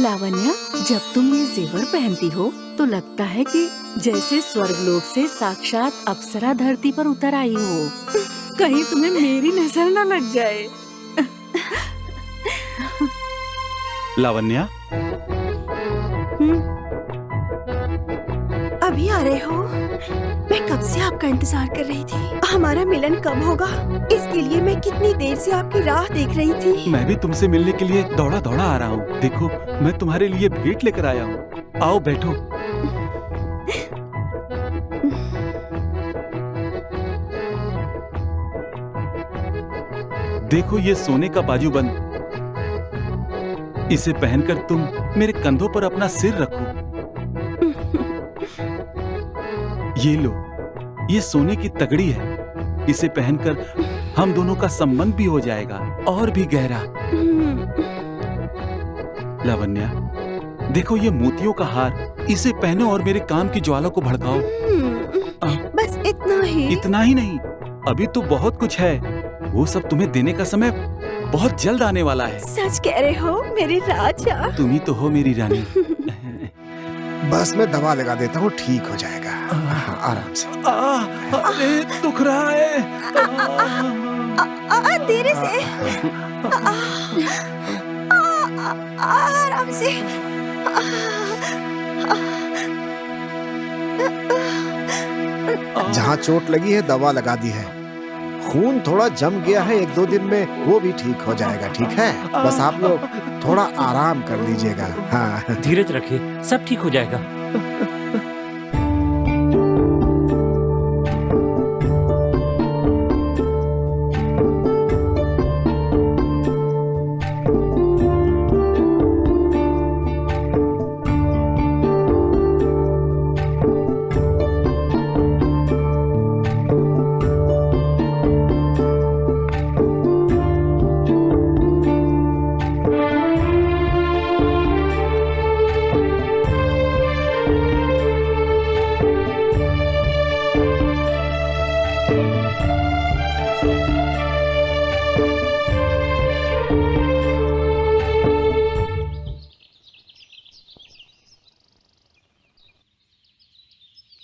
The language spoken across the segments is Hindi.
लावण्या, जब तुम ये जेवर पहनती हो तो लगता है कि जैसे स्वर्गलोक से साक्षात अप्सरा धरती पर उतर आई हो। कहीं तुम्हें मेरी नजर न लग जाए। लावण्या, अभी आ रहे हो? मैं कब से आपका इंतजार कर रही थी। हमारा मिलन कब होगा, इसके लिए मैं कितनी देर से आपकी राह देख रही थी। मैं भी तुमसे मिलने के लिए दौड़ा दौड़ा आ रहा हूँ। देखो, मैं तुम्हारे लिए भेंट लेकर आया हूँ। आओ बैठो। देखो ये सोने का बाजूबंद, इसे पहनकर तुम मेरे कंधों पर अपना सिर रखो। ये लो, ये सोने की तगड़ी है। इसे पहनकर हम दोनों का संबंध भी हो जाएगा और भी गहरा। लावण्या, देखो ये मोतियों का हार, इसे पहनो और मेरे काम की ज्वाला को भड़काओ। बस इतना ही? इतना ही नहीं, अभी तो बहुत कुछ है। वो सब तुम्हें देने का समय बहुत जल्द आने वाला है। सच कह रहे हो मेरे राजा? तुम ही तो हो मेरी रानी। बस मैं दवा लगा देता हूँ, ठीक हो जाएगा। आराम से। अरे दुख रहा है। धीरे से। आराम से। जहाँ चोट लगी है दवा लगा दी है। खून थोड़ा जम गया है, 1-2 दिन में वो भी ठीक हो जाएगा। ठीक है, बस आप लोग थोड़ा आराम कर लीजिएगा। हाँ, धीरज रखिए, सब ठीक हो जाएगा।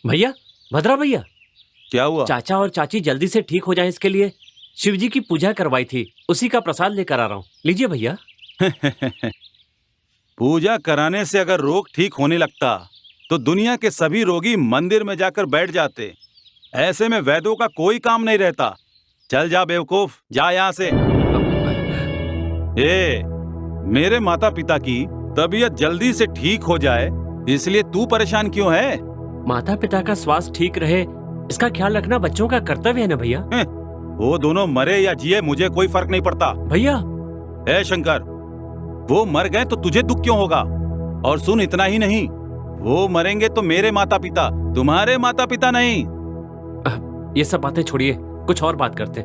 भैया, भद्रा भैया, क्या हुआ? चाचा और चाची जल्दी से ठीक हो जाए इसके लिए शिव जी की पूजा करवाई थी, उसी का प्रसाद लेकर आ रहा हूँ। लीजिए भैया। पूजा कराने से अगर रोग ठीक होने लगता तो दुनिया के सभी रोगी मंदिर में जाकर बैठ जाते। ऐसे में वैद्यों का कोई काम नहीं रहता। चल जा बेवकूफ, जा यहाँ से। मेरे माता पिता की तबीयत जल्दी से ठीक हो जाए इसलिए तू परेशान क्यों है? माता पिता का स्वास्थ्य ठीक रहे इसका ख्याल रखना बच्चों का कर्तव्य है ना भैया। वो दोनों मरे या जिए मुझे कोई फर्क नहीं पड़ता। भैया, ए शंकर, वो मर गए तो तुझे दुख क्यों होगा? और सुन, इतना ही नहीं, वो मरेंगे तो मेरे माता पिता, तुम्हारे माता पिता नहीं। ये सब बातें छोड़िए, कुछ और बात करते।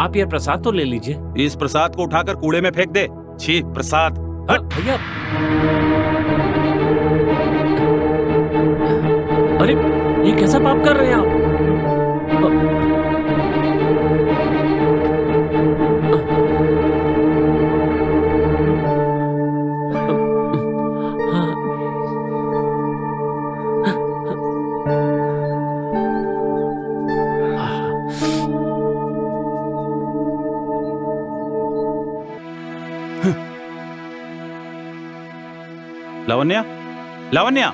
आप ये प्रसाद तो ले लीजिए। इस प्रसाद को उठाकर कूड़े में फेंक दे। छी, प्रसाद। भैया, अरे ये कैसा पाप कर रहे हैं आप? लावण्या, लावण्या,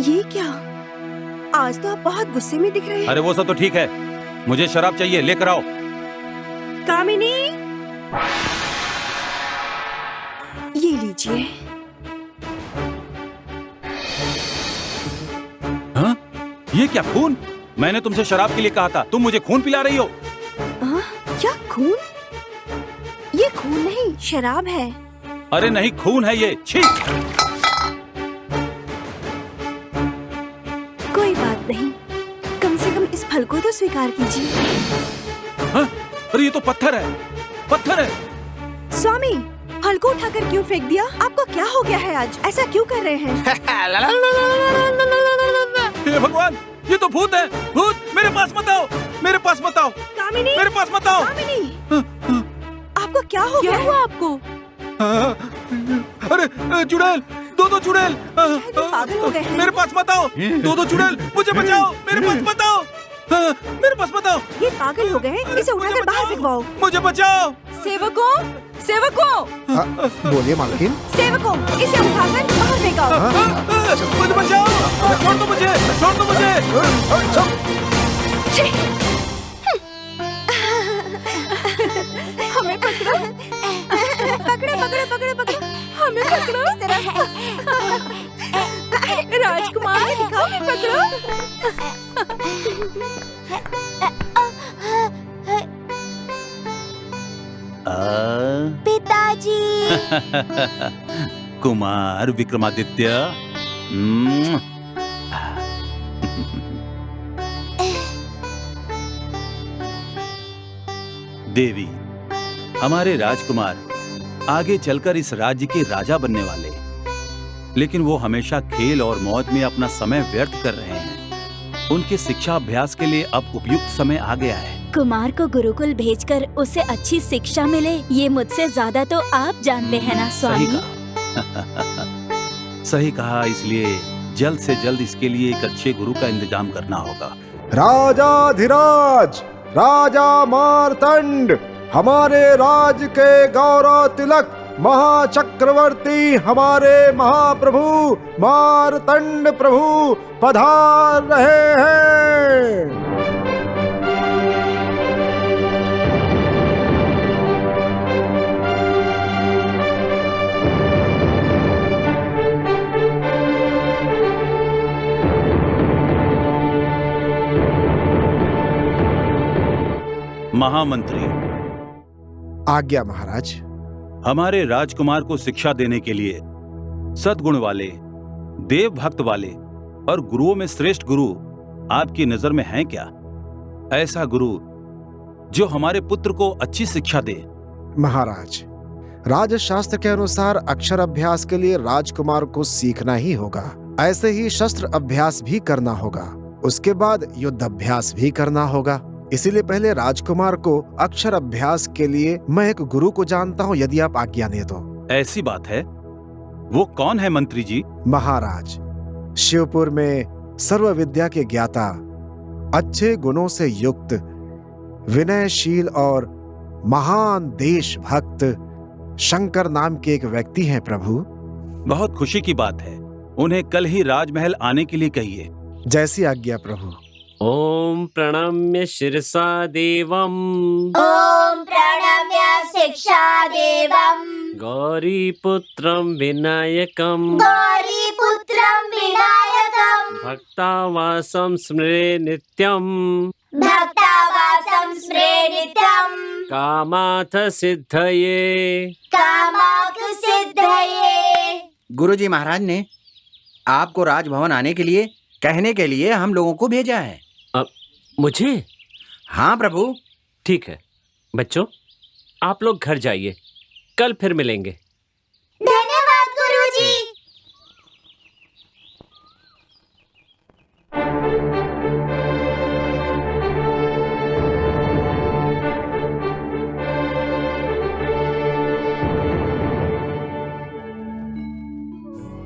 ये क्या? आज तो आप बहुत गुस्से में दिख रहे हैं। अरे वो सब तो ठीक है, मुझे शराब चाहिए, लेकर आओ। कामिनी, ये लीजिए। हाँ? ये क्या, खून? मैंने तुमसे शराब के लिए कहा था, तुम मुझे खून पिला रही हो। क्या खून? ये खून नहीं, शराब है। अरे नहीं, खून है ये। छी! कोई बात नहीं, कम से कम इस फल को तो स्वीकार कीजिए। हाँ? अरे ये तो पत्थर है, पत्थर है। स्वामी, फल को उठाकर क्यों फेंक दिया? आपको क्या हो गया है आज? ऐसा क्यों कर रहे हैं? हे भगवान, ये तो भूत है। भूत, मेरे पास मत आओ, मेरे पास मत आओ। कामिनी, मेरे पास मत आओ। कामिनी, आप आपको क्या हो क्या गया हुआ है? आपको? अरे चुड़ैल, दो चुड़ैल, शायद ये पागल हो गए हैं। मेरे पास मत आओ, दो चुड़ैल, मुझे बचाओ, मेरे पास मत आओ, मेरे पास मत आओ, ये पागल हो गए हैं। इसे उठाकर बाहर फेंकवाओ। मुझे बचाओ। सेवकों, सेवकों! बोलिए मालकिन। सेवकों, इसे उठाकर बाहर फेंकाओ। मुझे बचाओ, छोड़ दो मुझे, छोड़ दो मुझे। हमें पकड़ो, पकड़ो पकड़ो पकड़ो पकड़ो। हमें पकड़ो। इस तरह राजकुमार, दिखाओ, पकड़ो। पिताजी। कुमार विक्रमादित्य। देवी, हमारे राजकुमार आगे चलकर इस राज्य के राजा बनने वाले, लेकिन वो हमेशा खेल और मौज में अपना समय व्यर्थ कर रहे हैं। उनके शिक्षा अभ्यास के लिए अब उपयुक्त समय आ गया है। कुमार को गुरुकुल भेजकर उसे अच्छी शिक्षा मिले, ये मुझसे ज्यादा तो आप जानते हैं ना सही स्वामी। कहा। सही कहा, इसलिए जल्द से जल्द इसके लिए एक अच्छे गुरु का इंतजाम करना होगा। राजाधिराज राजा मार्तंड, हमारे राज के गौरव तिलक महाचक्रवर्ती हमारे महाप्रभु मार्तंड प्रभु पधार रहे हैं। महामंत्री, आज्ञा महाराज। हमारे राजकुमार को शिक्षा देने के लिए सद्गुण वाले, देव भक्त वाले और गुरुओं में श्रेष्ठ गुरु आपकी नजर में हैं क्या? ऐसा गुरु जो हमारे पुत्र को अच्छी शिक्षा दे। महाराज, राजशास्त्र के अनुसार अक्षर अभ्यास के लिए राजकुमार को सीखना ही होगा। ऐसे ही शस्त्र अभ्यास भी करना होगा, उसके बाद युद्ध अभ्यास भी करना होगा। इसीलिए पहले राजकुमार को अक्षर अभ्यास के लिए मैं एक गुरु को जानता हूँ, यदि आप आज्ञा दें तो। ऐसी बात है? वो कौन है मंत्री जी? महाराज, शिवपुर में सर्व विद्या के ज्ञाता, अच्छे गुणों से युक्त, विनयशील और महान देशभक्त शंकर नाम के एक व्यक्ति हैं प्रभु। बहुत खुशी की बात है। उन्हें कल ही राजमहल आने के लिए कहिए। जैसी आज्ञा प्रभु। ओम प्रणम्य शिरसा देवम, ओम प्रणम्य शिक्षा देवम, गौरीपुत्रं विनायकं, गौरीपुत्रं विनायकं, भक्तावासं स्मरे नित्यं, भक्तावासं स्मरे नित्यं, कामाथ सिद्धये, कामाक सिद्धये। गुरुजी महाराज ने आपको राजभवन आने के लिए कहने के लिए हम लोगों को भेजा है। मुझे? हाँ प्रभु। ठीक है बच्चों, आप लोग घर जाइए, कल फिर मिलेंगे। धन्यवाद गुरुजी।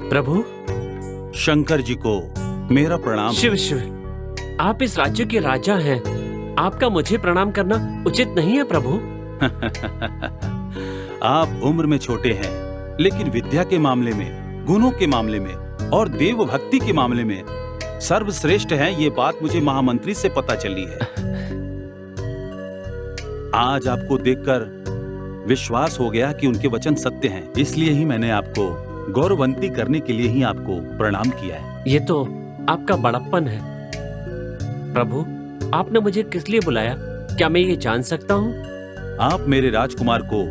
प्रभु, शंकर जी को मेरा प्रणाम। शिव शिव, आप इस राज्य के राजा हैं, आपका मुझे प्रणाम करना उचित नहीं है प्रभु। आप उम्र में छोटे हैं, लेकिन विद्या के मामले में, गुणों के मामले में और देव भक्ति के मामले में सर्वश्रेष्ठ हैं। ये बात मुझे महामंत्री से पता चली है। आज आपको देखकर विश्वास हो गया कि उनके वचन सत्य हैं। इसलिए ही मैंने आपको गौरवंती करने के लिए ही आपको प्रणाम किया है। ये तो आपका बड़प्पन है। प्रभु, आपने मुझे किस लिए बुलाया, क्या मैं ये जान सकता हूँ? आप मेरे राजकुमार को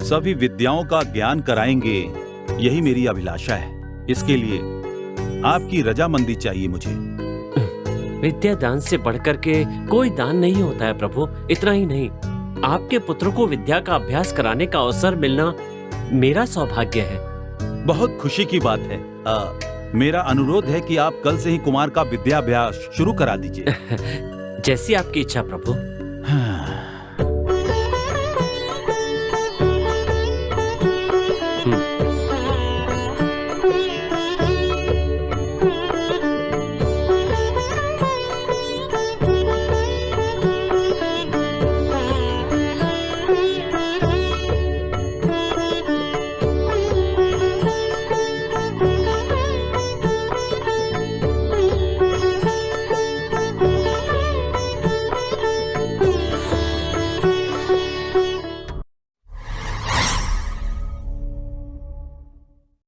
सभी विद्याओं का ज्ञान कराएंगे, यही मेरी अभिलाषा है। इसके लिए आपकी रजामंदी चाहिए मुझे। विद्या दान से बढ़कर के कोई दान नहीं होता है प्रभु। इतना ही नहीं, आपके पुत्र को विद्या का अभ्यास कराने का अवसर मिलना मेरा सौभाग्य है। बहुत खुशी की बात है। मेरा अनुरोध है कि आप कल से ही कुमार का विद्याभ्यास शुरू करा दीजिए। जैसी आपकी इच्छा प्रभु। हाँ।